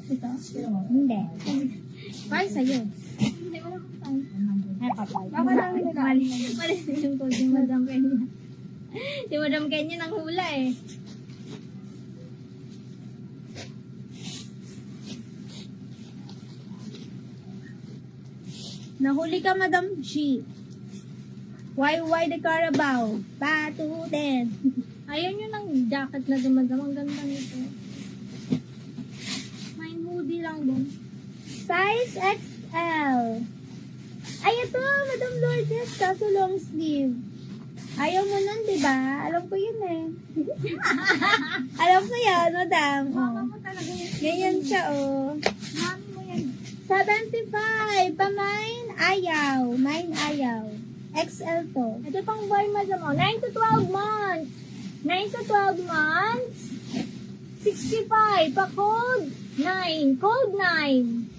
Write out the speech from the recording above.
Ito? Hindi. Para sa'yo. Hindi, wala akong time. Ay, papay. Baka lang nila. Mali yung code ni Madam Kenya. Si Madam Kenya nang hula eh. Nahuli ka, Madam G. Why the Carabao? Patutin. Ayun yun ang jacket na dumadam. Ang ganda nito. May hoodie lang dun. Size XL. Ay, ito, Madam Lourdes, kaso long sleeve. Ayaw mo nun, di ba? Alam ko yun eh. Alam ko yan, Madam. Mama Oh. mo talaga yun. Ganyan siya, oh. Mami mo yan. 75. Pamain, ayaw. Mine, ayaw. XL to. Ito pang boy, madam. 9 to 12 months. 9 to 12 months. 65. Pa-code 9. Code 9.